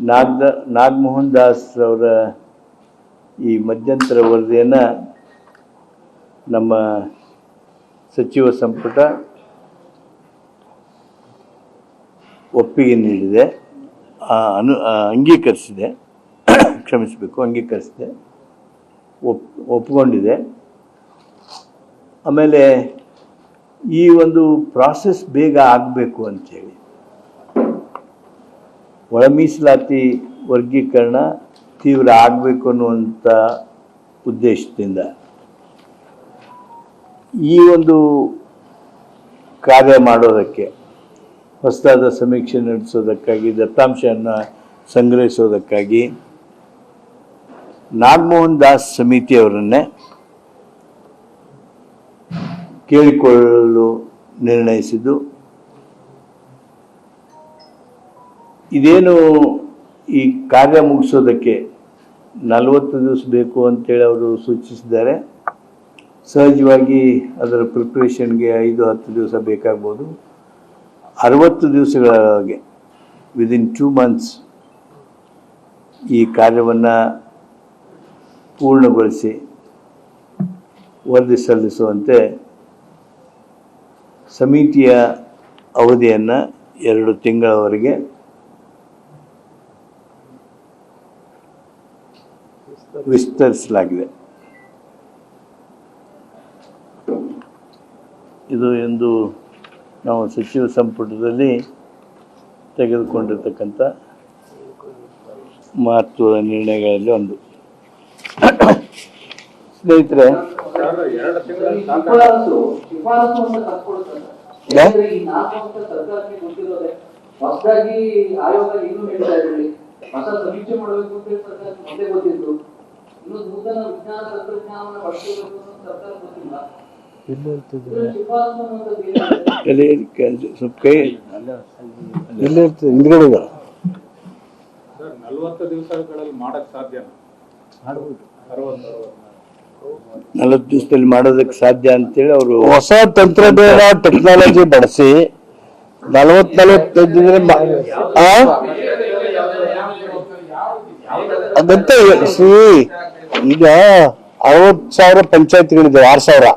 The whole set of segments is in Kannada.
ನಾಗಮೋಹನ್ ದಾಸ್ ಅವರ ಈ ಮಧ್ಯಂತರ ವರದಿಯನ್ನು ನಮ್ಮ ಸಚಿವ ಸಂಪುಟ ಒಪ್ಪಿಗೆ ನೀಡಿದೆ, ಅಂಗೀಕರಿಸಿದೆ, ಅಂಗೀಕರಿಸಿದೆ, ಒಪ್ಪಿಕೊಂಡಿದೆ. ಆಮೇಲೆ ಈ ಒಂದು ಪ್ರಾಸೆಸ್ ಬೇಗ ಆಗಬೇಕು ಅಂಥೇಳಿ ಒಳ ಮೀಸಲಾತಿ ವರ್ಗೀಕರಣ ತೀವ್ರ ಆಗಬೇಕು ಅನ್ನುವಂಥ ಉದ್ದೇಶದಿಂದ ಈ ಒಂದು ಕಾರ್ಯ ಮಾಡೋದಕ್ಕೆ, ಹೊಸದಾದ ಸಮೀಕ್ಷೆ ನಡೆಸೋದಕ್ಕಾಗಿ, ದತ್ತಾಂಶವನ್ನು ಸಂಗ್ರಹಿಸೋದಕ್ಕಾಗಿ ನಾಗಮೋಹನ್ ದಾಸ್ ಸಮಿತಿಯವರನ್ನೇ ಕೇಳಿಕೊಳ್ಳಲು ನಿರ್ಣಯಿಸಿದ್ದು. ಇದೇನು ಈ ಕಾರ್ಯ ಮುಗಿಸೋದಕ್ಕೆ 40 ದಿವಸ ಬೇಕು ಅಂತೇಳಿ ಅವರು ಸೂಚಿಸಿದ್ದಾರೆ. ಸಹಜವಾಗಿ ಅದರ ಪ್ರಿಪ್ರೇಷನ್ಗೆ 5-10 ದಿವಸ ಬೇಕಾಗ್ಬೋದು. 60 ದಿವಸಗಳೊಳಗೆ ವಿದಿನ್ 2 months ಈ ಕಾರ್ಯವನ್ನು ಪೂರ್ಣಗೊಳಿಸಿ ವರದಿ ಸಲ್ಲಿಸುವಂತೆ ಸಮಿತಿಯ ಅವಧಿಯನ್ನು 2 ತಿಂಗಳವರೆಗೆ ವಿಸ್ತರಿಸಲಾಗಿದೆ. ಇದು ಎಂದು ನಾವು ಸಚಿವ ಸಂಪುಟದಲ್ಲಿ ತೆಗೆದುಕೊಂಡಿರ್ತಕ್ಕಂಥ ಮಹತ್ವದ ನಿರ್ಣಯಗಳಲ್ಲಿ ಒಂದು. ಸ್ನೇಹಿತರೆ, ಹಿಂದ್ಗಡೆ 40 ದಿವಸಗಳಲ್ಲಿ ಮಾಡಕ್ ಸಾಧ್ಯ? 40 ದಿವಸದಲ್ಲಿ ಮಾಡೋದಕ್ಕೆ ಸಾಧ್ಯ ಅಂತೇಳಿ ಅವರು ಹೊಸ ತಂತ್ರಜ್ಞಾನ ಟೆಕ್ನಾಲಜಿ ಬಳಸಿ 40-45 ಅದಂತ ಈಗ 60,000 ಪಂಚಾಯತ್ಗಳಿದ್ದಾವೆ, 6,000,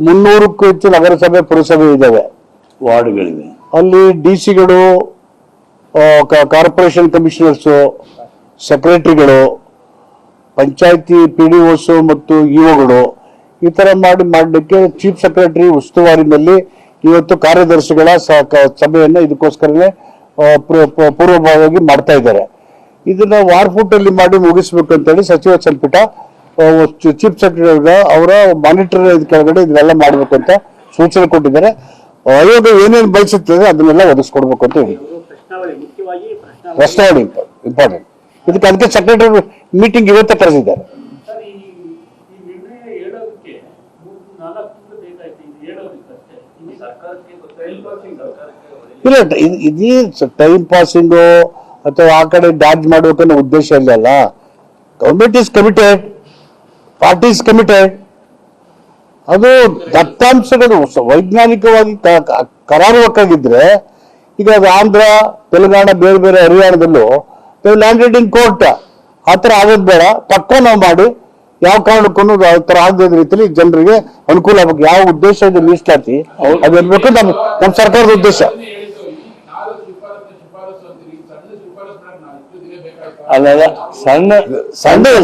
300ಕ್ಕೂ ಹೆಚ್ಚು ನಗರಸಭೆ ಪುರಸಭೆ ಇದ್ದಾವೆ, ವಾರ್ಡ್ಗಳಿವೆ. ಅಲ್ಲಿ ಡಿಸಿಗಳು, ಕಾರ್ಪೊರೇಷನ್ ಕಮಿಷನರ್ಸು, ಸೆಕ್ರೆಟರಿಗಳು, ಪಂಚಾಯತಿ PDOs ಮತ್ತು ಇಒಗಳು ಈ ತರ ಮಾಡಲಿಕ್ಕೆ ಚೀಫ್ ಸೆಕ್ರೆಟರಿ ಉಸ್ತುವಾರಿನಲ್ಲಿ ಇವತ್ತು ಕಾರ್ಯದರ್ಶಿಗಳ ಸಭೆಯನ್ನು ಇದಕ್ಕೋಸ್ಕರನೇ ಪೂರ್ವಭಾವಿಯಾಗಿ ಮಾಡ್ತಾ ಇದ್ದಾರೆ. ಇದನ್ನ ವಾರಫೂಟಲ್ಲಿ ಮಾಡಿ ಮುಗಿಸ್ಬೇಕು ಅಂತೇಳಿ ಸಚಿವ ಸಂಪುಟ ಚೀಫ್ ಸೆಕ್ರೆಟರಿ ಅವರ ಮಾನಿಟರ್ ಕೆಳಗಡೆ ಇದನ್ನೆಲ್ಲ ಮಾಡ್ಬೇಕು ಅಂತ ಸೂಚನೆ ಕೊಟ್ಟಿದ್ದಾರೆ. ಆಯೋಗ ಏನೇನು ಬಯಸುತ್ತದೆ ಅದನ್ನೆಲ್ಲ ಒದಗಿಸ್ಕೊಡ್ಬೇಕು ಅಂತ ಹೇಳಿ. ಪ್ರಶ್ನಾವಳಿ ಇಂಪಾರ್ಟೆಂಟ್. ಅದಕ್ಕೆ ಸೆಕ್ರೆಟರಿ ಮೀಟಿಂಗ್ ಇವತ್ತೇ ಕರೆದಿದ್ದಾರೆ. ಇಲ್ಲ, ಇದೀ ಟೈಮ್ ಪಾಸಿಂಗು ಅಥವಾ ಆ ಕಡೆ ಡಾಜ್ ಮಾಡಬೇಕನ್ನೋ ಉದ್ದೇಶ ಇಲ್ಲ. Government is committed, party is committed. ಅದು ದತ್ತಾಂಶಗಳು ವೈಜ್ಞಾನಿಕವಾಗಿ ಕರಾರುವಕ್ಕಾಗಿದ್ರೆ, ಈಗ ಅದು ಆಂಧ್ರ, ತೆಲಂಗಾಣ, ಬೇರೆ ಬೇರೆ ಹರಿಯಾಣದಲ್ಲೂ ಲ್ಯಾಂಡೆಡ್ ಇನ್ ಕೋರ್ಟ್ ಆ ಥರ ಆಗೋದು ಬೇಡ. ಪಕ್ಕ ನಾವು ಮಾಡಿ ಯಾವ ಕಾರಣಕ್ಕೂ ಆ ಥರ ಆಗದ ರೀತಿಯಲ್ಲಿ ಜನರಿಗೆ ಅನುಕೂಲ ಆಗಬೇಕು. ಯಾವ ಉದ್ದೇಶ ಇದೆ ಮೀಸಲಾತಿ ಅದಿರ್ಬೇಕು ನಮ್ಮ ಸರ್ಕಾರದ ಉದ್ದೇಶ. ಅಲ್ಲ, ಸಣ್ಣ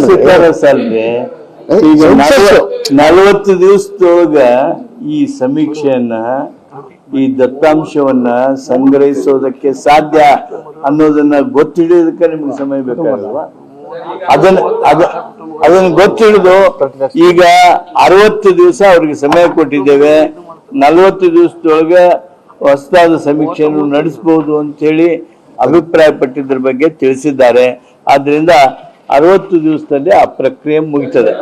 ಶಿಫಾರಸ್ ಅಲ್ವೇ. ಈಗ 40 ದಿವಸದೊಳಗ ಈ ಸಮೀಕ್ಷೆಯನ್ನ, ಈ ದತ್ತಾಂಶವನ್ನ ಸಂಗ್ರಹಿಸೋದಕ್ಕೆ ಸಾಧ್ಯ ಅನ್ನೋದನ್ನ ಗೊತ್ತಿಡಿಯೋದಕ್ಕೆ ನಿಮ್ಗೆ ಸಮಯ ಬೇಕಾಗಲ್ವಾ? ಅದನ್ನ ಗೊತ್ತಿಡಿದು ಈಗ 60 ದಿವಸ ಅವ್ರಿಗೆ ಸಮಯ ಕೊಟ್ಟಿದ್ದೇವೆ. 40 ದಿವಸದೊಳಗೆ ಹೊಸದಾದ ಸಮೀಕ್ಷೆಯನ್ನು ನಡೆಸಬಹುದು ಅಂತೇಳಿ ಅಭಿಪ್ರಾಯ ಪಟ್ಟಿದ್ರ ಬಗ್ಗೆ ತಿಳಿಸಿದ್ದಾರೆ. ಆದ್ರಿಂದ 60 ದಿವಸದಲ್ಲಿ ಆ ಪ್ರಕ್ರಿಯೆ ಮುಗಿತದೆ.